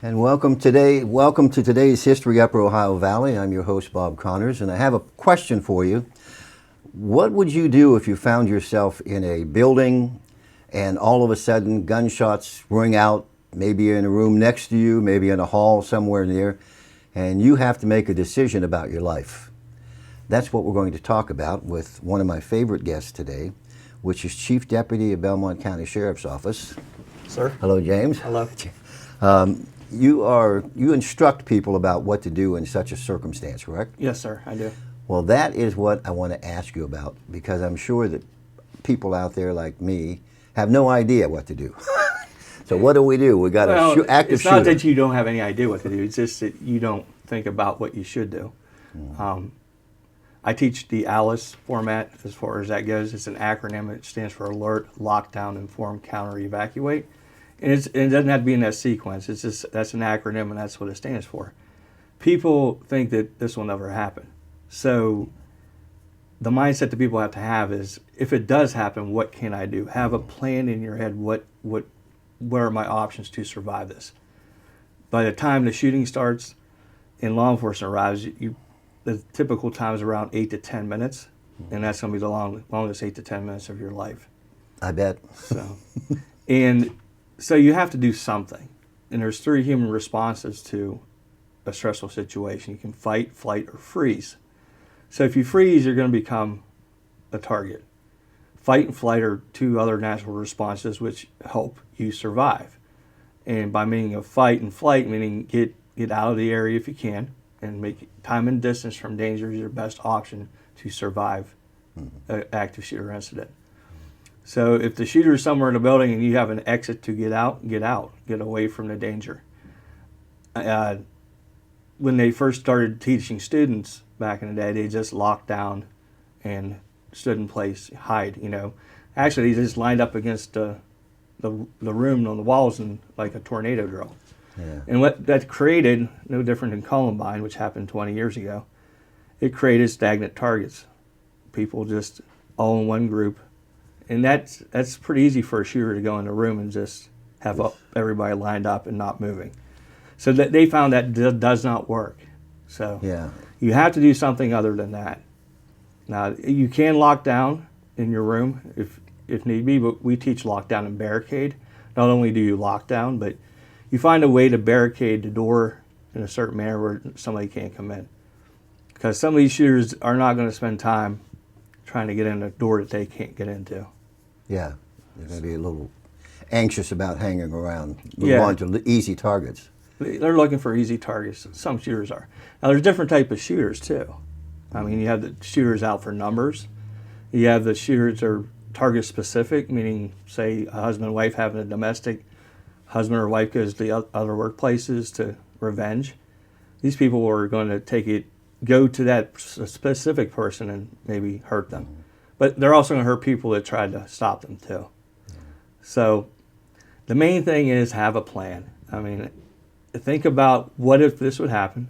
And welcome to today's History Upper Ohio Valley. I'm your host, Bob Connors, and I have a question for you. What would you do if you found yourself in a building and all of a sudden gunshots ring out, maybe in a room next to you, maybe in a hall somewhere near, and you have to make a decision about your life? That's what we're going to talk about with one of my favorite guests today, which is Chief Deputy of Belmont County Sheriff's Office. Sir. Hello, James. Hello. You instruct people about what to do in such a circumstance, correct? Yes, sir, I do. Well, that is what I want to ask you about, because I'm sure that people out there like me have no idea what to do. So what do? We got an active shooter. It's not that you don't have any idea what to do. It's just that you don't think about what you should do. I teach the ALICE format as far as that goes. It's an acronym. It stands for Alert, Lockdown, Inform, Counter, Evacuate. And it doesn't have to be in that sequence. It's just that's an acronym, and that's what it stands for. People think that this will never happen. So the mindset that people have to have is, if it does happen, what can I do? Have a plan in your head. What are my options to survive this? By the time the shooting starts and law enforcement arrives, the typical time is around 8 to 10 minutes, and that's going to be the longest 8 to 10 minutes of your life. I bet. So you have to do something. And there's 3 human responses to a stressful situation. You can fight, flight, or freeze. So if you freeze, you're going to become a target. Fight and flight are 2 other natural responses which help you survive. And by meaning of fight and flight, meaning get out of the area if you can, and make time and distance from danger is your best option to survive an active shooter incident. So if the shooter is somewhere in the building and you have an exit to get out, get away from the danger. When they first started teaching students back in the day, they just locked down and stood in place, hide, Actually, they just lined up against the room on the walls and like a tornado drill. Yeah. And what that created, no different than Columbine, which happened 20 years ago, it created stagnant targets. People just all in one group. And that's pretty easy for a shooter to go in a room and just have everybody lined up and not moving. So that they found that does not work. So Yeah. you have to do something other than that. Now, you can lock down in your room if need be, but we teach lockdown and barricade. Not only do you lock down, but you find a way to barricade the door in a certain manner where somebody can't come in. Because some of these shooters are not going to spend time trying to get in a door that they can't get into. Yeah. They're going to be a little anxious about hanging around. Move Yeah. on to easy targets. They're looking for easy targets. Some shooters are. Now, there's different type of shooters, too. I mean, you have the shooters out for numbers. You have the shooters that are target-specific, meaning, say, a husband and wife having a domestic, husband or wife goes to the other workplaces to revenge. These people are going to go to that specific person and maybe hurt them. But they're also going to hurt people that tried to stop them, too. So the main thing is have a plan. I mean, think about what if this would happen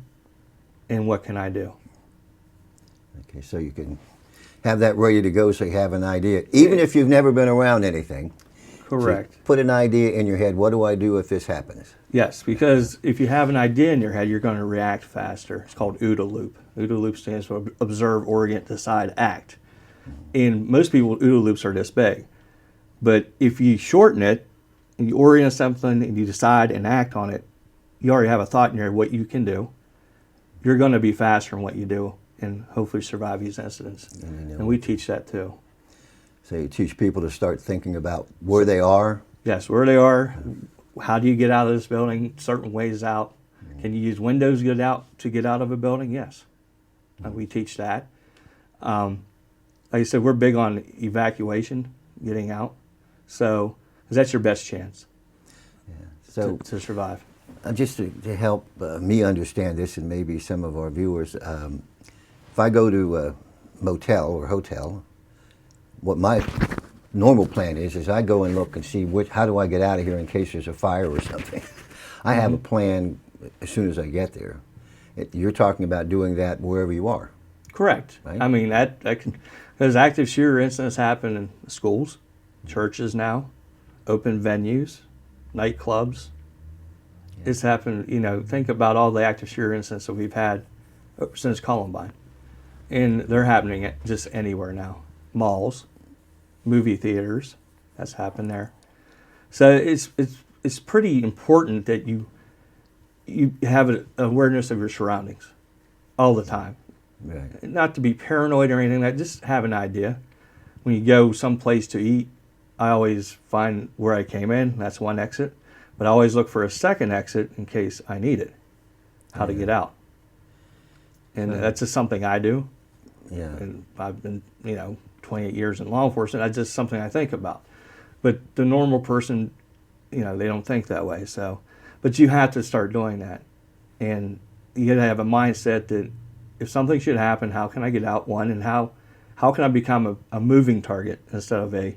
and what can I do? Okay, so you can have that ready to go so you have an idea, even if you've never been around anything. Correct. So put an idea in your head. What do I do if this happens? Yes, because if you have an idea in your head, you're going to react faster. It's called OODA loop. OODA loop stands for Observe, Orient, Decide, Act. And most people, OODA loops are this big. But if you shorten it, and you orient something, and you decide and act on it, you already have a thought in your head what you can do. You're going to be faster in what you do and hopefully survive these incidents. And we teach that too. So you teach people to start thinking about where they are. Yes, where they are. How do you get out of this building? Certain ways out. Can you use windows to get out of a building? Yes. We teach that. Like I said, we're big on evacuation, getting out. So, 'cause that's your best chance to survive. Just to help me understand this, and maybe some of our viewers, if I go to a motel or hotel, what my normal plan is I go and look and see how do I get out of here in case there's a fire or something. I have a plan as soon as I get there. You're talking about doing that wherever you are. Correct. Right? I mean, that can, because active shooter incidents happen in schools, churches now, open venues, nightclubs, It's happened, think about all the active shooter incidents that we've had since Columbine. And they're happening at just anywhere now. Malls, movie theaters, that's happened there. So it's pretty important that you have an awareness of your surroundings all the time. Right. Not to be paranoid or anything, just have an idea. When you go someplace to eat, I always find where I came in, that's one exit, but I always look for a second exit in case I need it, how to get out. And that's just something I do. Yeah. And I've been, 28 years in law enforcement, that's just something I think about. But the normal person, they don't think that way. So, but you have to start doing that. And you got to have a mindset that if something should happen, how can I get out, one, and how can I become a moving target instead of a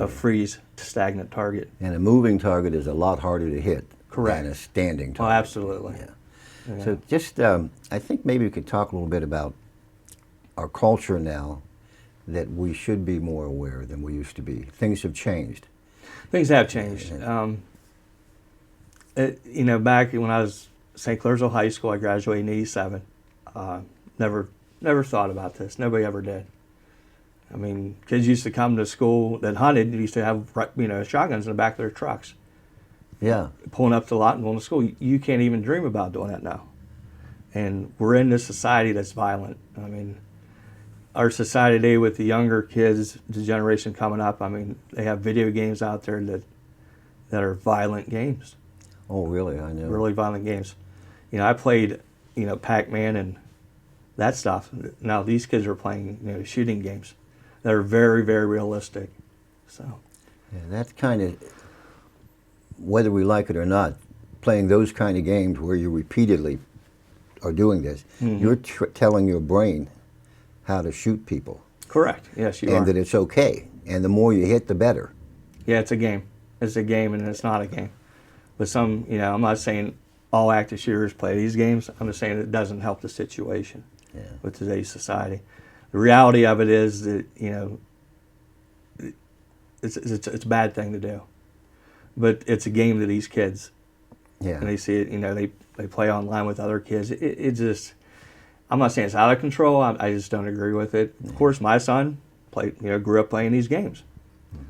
freeze, stagnant target. And a moving target is a lot harder to hit Correct. than a standing target. Oh, absolutely. Yeah. So just, I think maybe we could talk a little bit about our culture now, that we should be more aware than we used to be. Things have changed. Things have changed. Back when I was St. Clairsville High School, I graduated in '87. Never thought about this. Nobody ever did. I mean, kids used to come to school that hunted. Used to have shotguns in the back of their trucks. Yeah. Pulling up to the lot and going to school. You can't even dream about doing that now. And we're in this society that's violent. I mean, our society today with the younger kids, the generation coming up, I mean, they have video games out there that are violent games. Oh, really? I know. Really violent games. I played, Pac-Man and that stuff. Now these kids are playing, shooting games that are very, very realistic. So. Yeah, that's kind of, whether we like it or not, playing those kind of games where you repeatedly are doing this, you're telling your brain how to shoot people. Correct. Yes, you are. And that it's okay. And the more you hit, the better. Yeah, it's a game. It's a game, and it's not a game. But some, I'm not saying all active shooters play these games. I'm just saying it doesn't help the situation with today's society. The reality of it is that, it's a bad thing to do. But it's a game to these kids. Yeah. And they see it, they play online with other kids. It just, I'm not saying it's out of control. I just don't agree with it. Of course, my son grew up playing these games.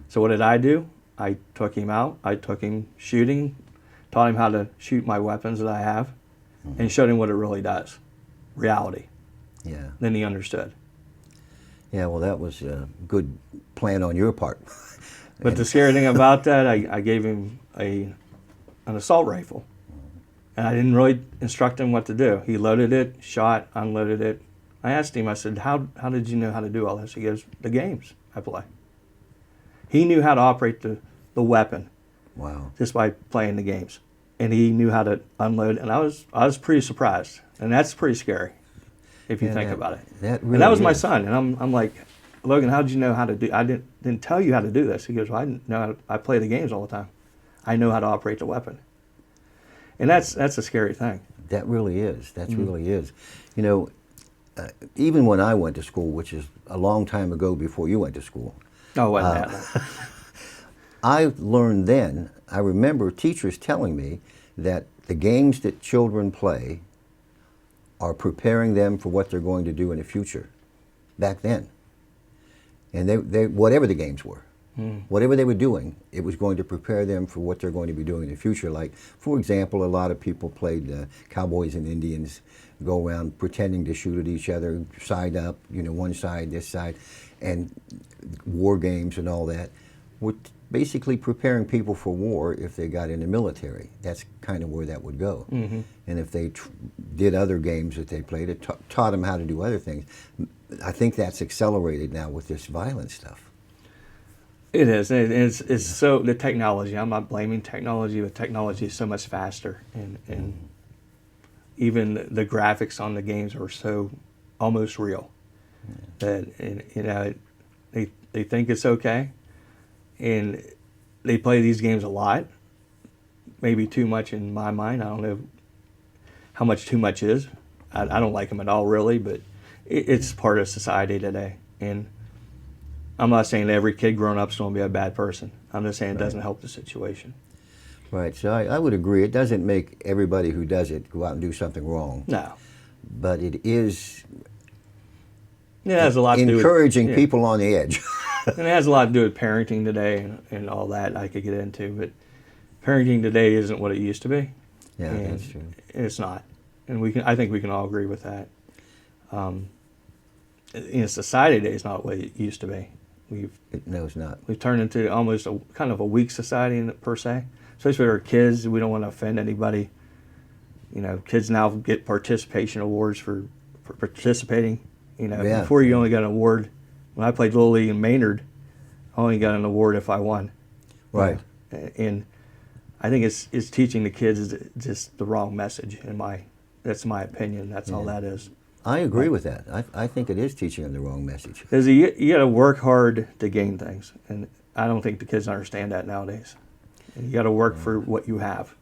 So what did I do? I took him out. I took him shooting, taught him how to shoot my weapons that I have, and showed him what it really does, reality. Yeah. Then he understood. Yeah, well, that was a good plan on your part. But the scary thing about that, I gave him an assault rifle. And I didn't really instruct him what to do. He loaded it, shot, unloaded it. I asked him, I said, how did you know how to do all this? He goes, the games I play. He knew how to operate the weapon. Wow. Just by playing the games. And he knew how to unload, and I was pretty surprised. And that's pretty scary if you think about it. Really and that was my is. son, and I'm like, Logan, how did you know how to do? I didn't tell you how to do this. He goes, well, I didn't know. I play the games all the time. I know how to operate the weapon. And that's a scary thing. That really is. That really is. Even when I went to school, which is a long time ago before you went to school, Oh, it wasn't that. I learned then, I remember teachers telling me that the games that children play are preparing them for what they're going to do in the future, back then. And they whatever the games were, whatever they were doing, it was going to prepare them for what they're going to be doing in the future. Like, for example, a lot of people played Cowboys and Indians, go around pretending to shoot at each other, side up, one side, this side, and war games and all that. Were basically preparing people for war if they got in the military. That's kind of where that would go. And if they did other games that they played, it taught them how to do other things. I think that's accelerated now with this violent stuff. It is. It's so, the technology, I'm not blaming technology, but technology is so much faster. And even the graphics on the games are so almost real. That, they think it's okay. And they play these games a lot, maybe too much in my mind. I don't know how much too much is. I don't like them at all, really, but it's part of society today. And I'm not saying that every kid growing up is going to be a bad person. I'm just saying it doesn't help the situation. Right. So I would agree. It doesn't make everybody who does it go out and do something wrong, No. but it is It has a lot to do with encouraging people on the edge. and it has a lot to do with parenting today and all that I could get into. But parenting today isn't what it used to be. Yeah, And that's true. it's not. And I think we can all agree with that. In society today, it's not what it used to be. No, it's not. We've turned into almost a kind of a weak society per se, especially with our kids. We don't want to offend anybody. You know, kids now get participation awards for participating. You know, Yeah. before you only got an award. When I played Little League in Maynard, I only got an award if I won. Right. And I think it's teaching the kids just the wrong message. That's my opinion. That's all that is. I agree with that. I think it is teaching them the wrong message. Because you got to work hard to gain things, and I don't think the kids understand that nowadays. And you got to work for what you have.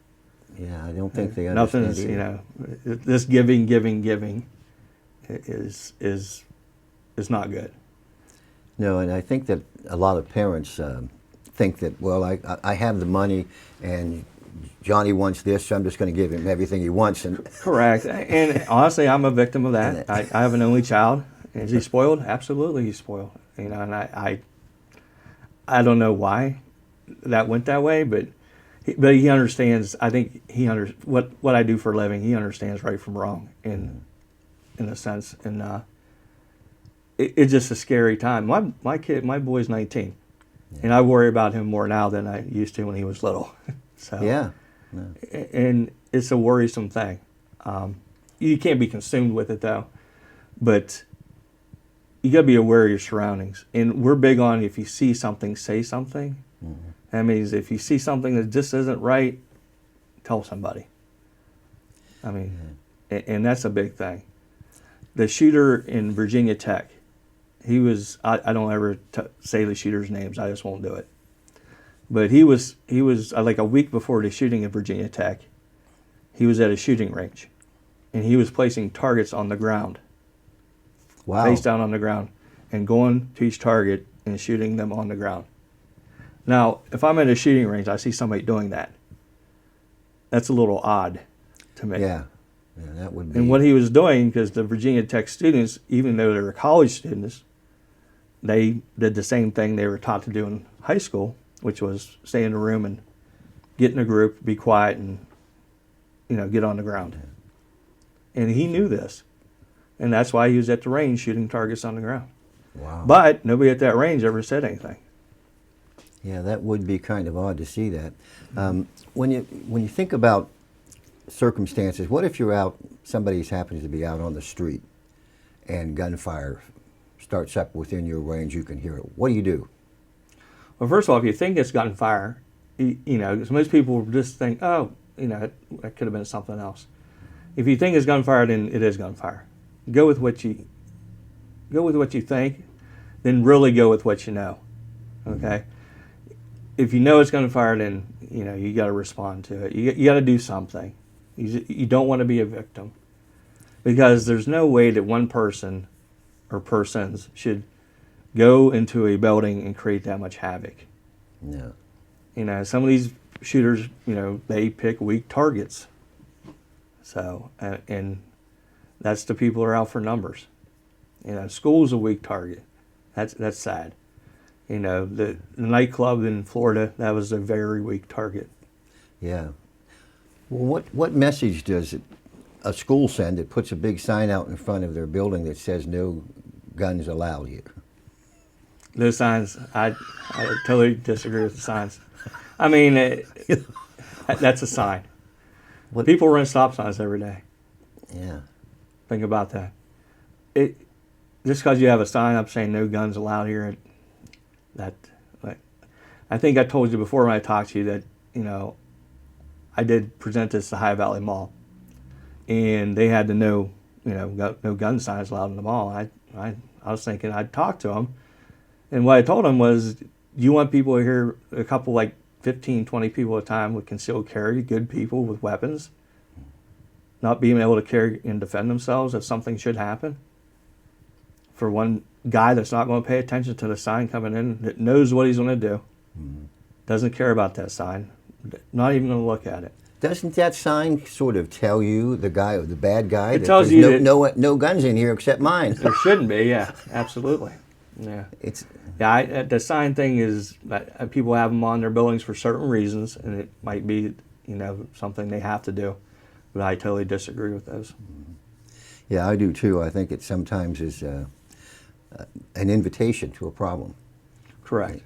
Yeah, I don't think they understand Nothing's, either. you know, this giving is not good. No, and I think that a lot of parents think that, well, I have the money and Johnny wants this, so I'm just going to give him everything he wants. And Correct. And honestly, I'm a victim of that. I have an only child. Is he spoiled? Absolutely, he's spoiled. You know, and I don't know why that went that way, but he understands. I think what I do for a living. He understands right from wrong in a sense, and it's just a scary time. My boy's 19, and I worry about him more now than I used to when he was little. So yeah. and it's a worrisome thing. You can't be consumed with it though, but you got to be aware of your surroundings. And we're big on if you see something, say something. Mm-hmm. That means if you see something that just isn't right, tell somebody. I mean, and that's a big thing. The shooter in Virginia Tech, he was, I don't ever say the shooter's names, I just won't do it. But he was like a week before the shooting at Virginia Tech, he was at a shooting range. And he was placing targets on the ground, Wow. face down on the ground, and going to each target and shooting them on the ground. Now, if I'm at a shooting range, I see somebody doing that. That's a little odd to me. Yeah. Yeah, that would be. And what he was doing, because the Virginia Tech students, even though they were college students, they did the same thing they were taught to do in high school, which was stay in a room and get in a group, be quiet, and get on the ground. And he knew this, and that's why he was at the range shooting targets on the ground. Wow. But nobody at that range ever said anything. Yeah, that would be kind of odd to see that. When you think about circumstances, what if you're out, somebody happens to be out on the street, and gunfire starts up within your range, you can hear it. What do you do? Well, first of all, if you think it's gunfire, because most people just think, oh, that could have been something else. If you think it's gunfire, then it is gunfire. Go with what you think, then really go with what you know. Okay. If you know it's gunfire, then you got to respond to it. You got to do something. You don't want to be a victim, because there's no way that one person or persons should go into a building and create that much havoc. No. Some of these shooters, they pick weak targets. So, and that's the people who are out for numbers. School's a weak target. That's sad. The nightclub in Florida, that was a very weak target. Yeah. Well, what message does a school send that puts a big sign out in front of their building that says no guns allowed here? Those signs, I totally disagree with the signs. I mean, that's a sign. People run stop signs every day. Yeah. Think about that. Just because you have a sign up saying no guns allowed here, I think I told you before when I talked to you that, I did present this to High Valley Mall, and they had the no gun signs allowed in the mall. I was thinking I'd talk to them, and what I told them was, do you want people to hear a couple, like 15, 20 people at a time with concealed carry, good people with weapons, not being able to carry and defend themselves if something should happen? For one guy that's not going to pay attention to the sign coming in, that knows what he's going to do, doesn't care about that sign, Not even going to look at it. Doesn't that sign sort of tell you, the bad guy, It that tells there's you that no guns in here except mine? there shouldn't be. Yeah, absolutely. Yeah. It's The sign thing is that people have them on their buildings for certain reasons, and it might be, something they have to do. But I totally disagree with those. Yeah, I do too. I think it sometimes is an invitation to a problem. Correct.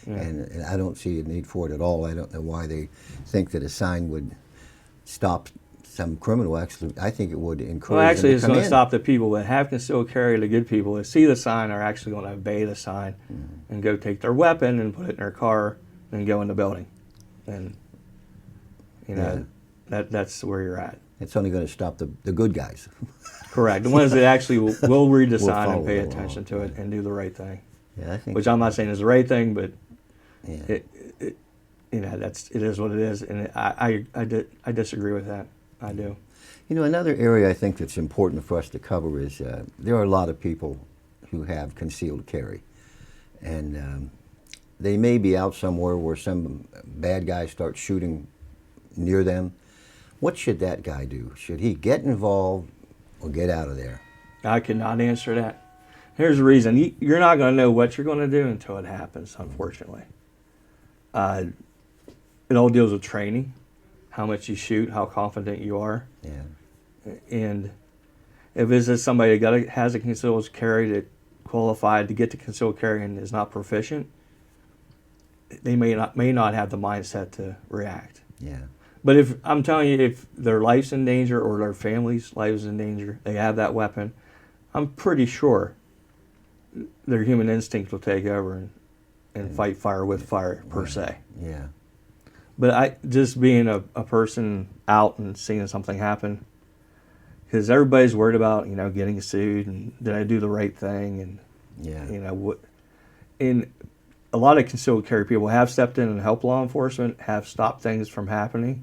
Yeah. And I don't see a need for it at all. I don't know why they think that a sign would stop some criminal. Actually, I think it would encourage Well, actually, them it's to going come to in. stop the people that have concealed carry. The good people that see the sign are actually going to obey the sign and go take their weapon and put it in their car and go in the building. And, that's where you're at. It's only going to stop the good guys. Correct. The ones that actually will read the Will sign and follow pay along. attention to it and do the right thing. Yeah, I think. Which I'm not saying is the right thing, but Yeah. it is what it is, and I disagree with that. I do. Another area I think that's important for us to cover is there are a lot of people who have concealed carry, and they may be out somewhere where some bad guy starts shooting near them. What should that guy do? Should he get involved or get out of there? I cannot answer that. Here's the reason: you're not going to know what you're going to do until it happens. Unfortunately, it all deals with training, how much you shoot, how confident you are. Yeah. And if it's just somebody that has a concealed carry that qualified to get the concealed carry and is not proficient, they may not have the mindset to react. Yeah. But if I'm telling you, if their life's in danger or their family's life is in danger, they have that weapon, I'm pretty sure their human instinct will take over and fight fire with fire per se. Yeah. But just being a person out and seeing something happen, because everybody's worried about getting sued and did I do the right thing, and Yeah. what. And a lot of concealed carry people have stepped in and helped law enforcement, have stopped things from happening,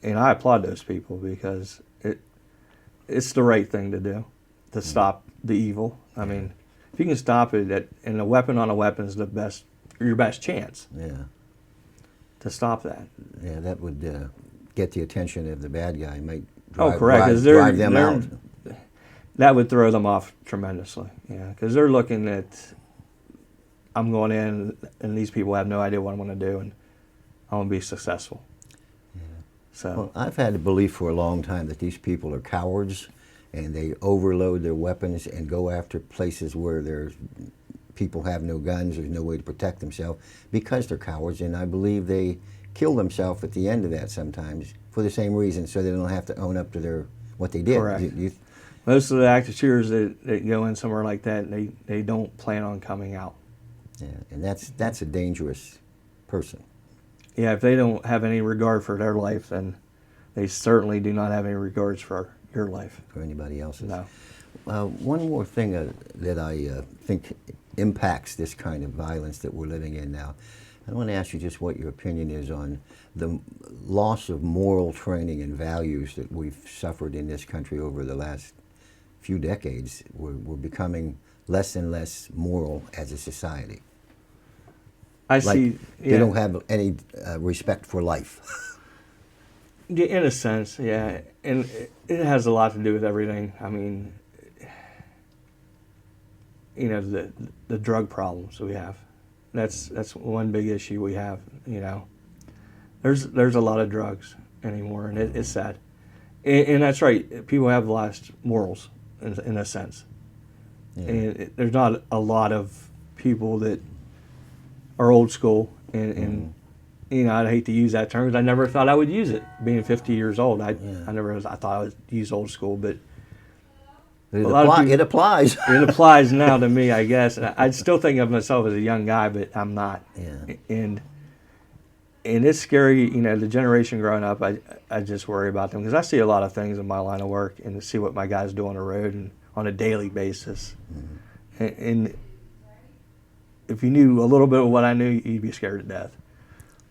and I applaud those people because it's the right thing to do to stop the evil. I mean, if you can stop it, and a weapon on a weapon is your best chance. Yeah. To stop that. Yeah, that would get the attention of the bad guy. Might Correct. drive them out. That would throw them off tremendously. Yeah, because they're looking at, I'm going in, and these people have no idea what I'm going to do, and I'm going to be successful. Yeah. So. Well, I've had a belief for a long time that these people are cowards, and they overload their weapons and go after places where there's people have no guns, there's no way to protect themselves because they're cowards, and I believe they kill themselves at the end of that sometimes for the same reason, so they don't have to own up to what they did. Correct. Most of the active shooters that go in somewhere like that, they don't plan on coming out. Yeah, and that's a dangerous person. Yeah, if they don't have any regard for their life, then they certainly do not have any regards for your life. For anybody else's. No. One more thing that I think impacts this kind of violence that we're living in now. I want to ask you just what your opinion is on the loss of moral training and values that we've suffered in this country over the last few decades. We're becoming less and less moral as a society. I see. They don't have any respect for life. In a sense, yeah. And it has a lot to do with everything. I mean, the drug problems we have. That's one big issue we have. There's a lot of drugs anymore, and it's sad. And that's right. People have lost morals in a sense. Yeah. And there's not a lot of people that are old school. And I'd hate to use that term because I never thought I would use it. Being 50 years old, I thought I would use old school, but it applies. It applies now to me, I guess. And I'd still think of myself as a young guy, but I'm not. Yeah. And it's scary, the generation growing up, I just worry about them because I see a lot of things in my line of work and see what my guys do on the road and on a daily basis. Mm-hmm. And if you knew a little bit of what I knew, you'd be scared to death.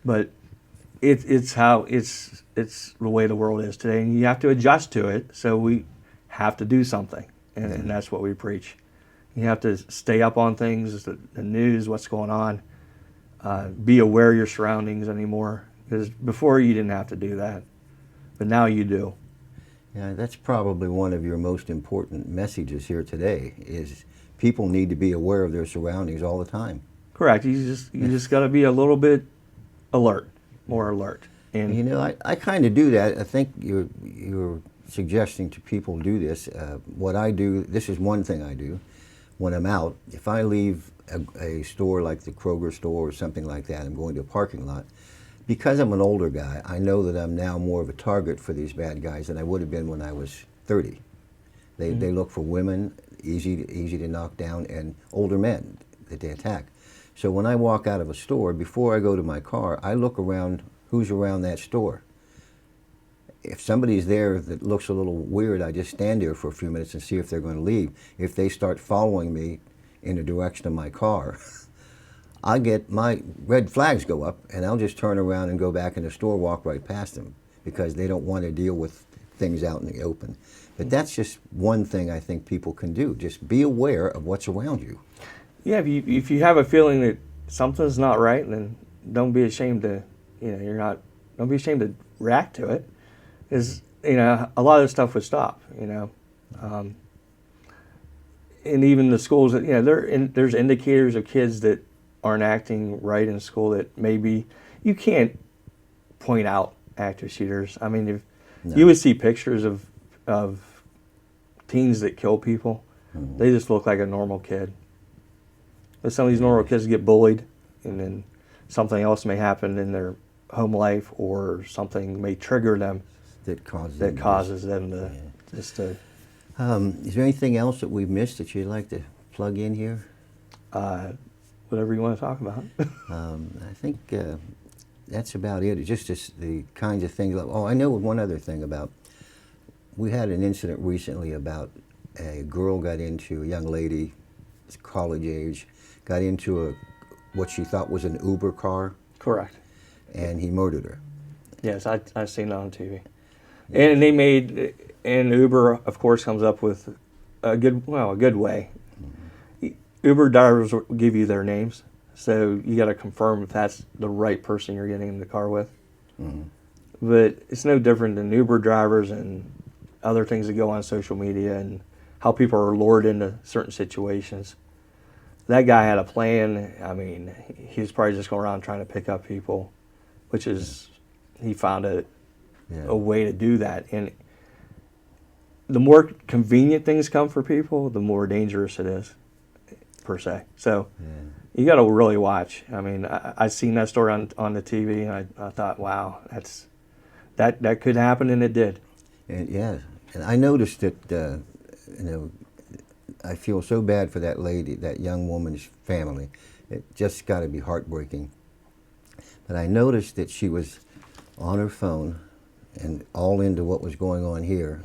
But it's the way the world is today, and you have to adjust to it. So we have to do something, and that's what we preach. You have to stay up on things, the news, what's going on. Be aware of your surroundings anymore, because before you didn't have to do that, but now you do. Yeah, that's probably one of your most important messages here today is people need to be aware of their surroundings all the time. Correct. You just got to be a little bit alert, more alert. You And know, I kind of do that. I think you're suggesting to people do this. What I do, this is one thing I do when I'm out. If I leave a store like the Kroger store or something like that, I'm going to a parking lot. Because I'm an older guy, I know that I'm now more of a target for these bad guys than I would have been when I was 30. They look for women, easy to knock down, and older men that they attack. So when I walk out of a store, before I go to my car, I look around who's around that store. If somebody's there that looks a little weird, I just stand there for a few minutes and see if they're going to leave. If they start following me in the direction of my car, I get my red flags go up, and I'll just turn around and go back in the store, walk right past them, because they don't want to deal with things out in the open. But that's just one thing I think people can do. Just be aware of what's around you. yeah, if you have a feeling that something's not right, then don't be ashamed to, don't be ashamed to react to it. Is a lot of this stuff would stop. And even the schools that there's indicators of kids that aren't acting right in school that maybe you can't point out active shooters. I mean, if you would see pictures of teens that kill people, they just look like a normal kid. But some of these normal kids get bullied, and then something else may happen in their home life, or something may trigger them That causes them to just to. Is there anything else that we've missed that you'd like to plug in here? Whatever you want to talk about. I think that's about it. It's just the kinds of things. Oh, I know one other thing about. We had an incident recently about a girl got into, a young lady, college age, got into what she thought was an Uber car. Correct. And he murdered her. Yes, I've seen that on TV. And and Uber, of course, comes up with a good way. Uber drivers will give you their names, so you got to confirm if that's the right person you're getting in the car with. But it's no different than Uber drivers and other things that go on social media and how people are lured into certain situations. That guy had a plan. I mean, he was probably just going around trying to pick up people, which is, he found a way to do that. And the more convenient things come for people, the more dangerous it is, per se. So you got to really watch. I mean, I seen that story on the TV, and I thought, wow, that could happen, and it did. And and I noticed that I feel so bad for that lady, that young woman's family. It just got to be heartbreaking. But I noticed that she was on her phone and all into what was going on here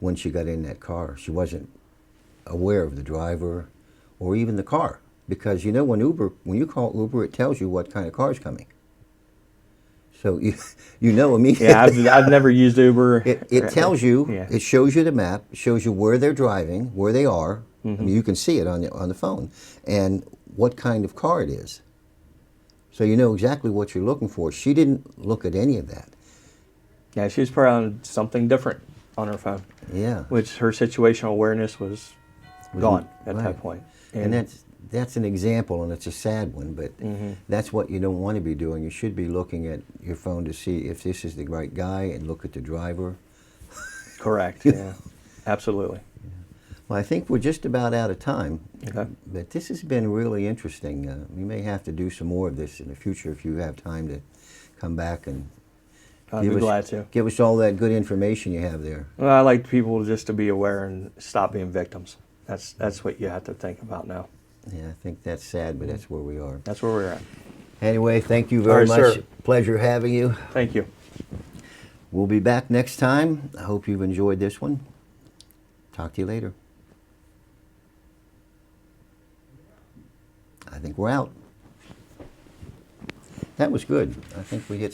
when she got in that car. She wasn't aware of the driver or even the car, because when you call Uber, it tells you what kind of car is coming. So you know immediately. Yeah, I've never used Uber. It tells you. Yeah. It shows you the map. It shows you where they're driving, where they are. I mean, you can see it on the phone, and what kind of car it is. So you know exactly what you're looking for. She didn't look at any of that. Yeah, she was probably on something different on her phone. Yeah. Which her situational awareness was gone at that point. And that's an example, and it's a sad one, but that's what you don't want to be doing. You should be looking at your phone to see if this is the right guy and look at the driver. Correct, yeah. Absolutely. Well, I think we're just about out of time. Okay. But this has been really interesting. We may have to do some more of this in the future if you have time to come back and I'd be glad to. Give us all that good information you have there. Well, I like people just to be aware and stop being victims. That's what you have to think about now. Yeah, I think that's sad, but that's where we are. That's where we're at. Anyway, thank you very much. Sir. Pleasure having you. Thank you. We'll be back next time. I hope you've enjoyed this one. Talk to you later. I think we're out. That was good. I think we hit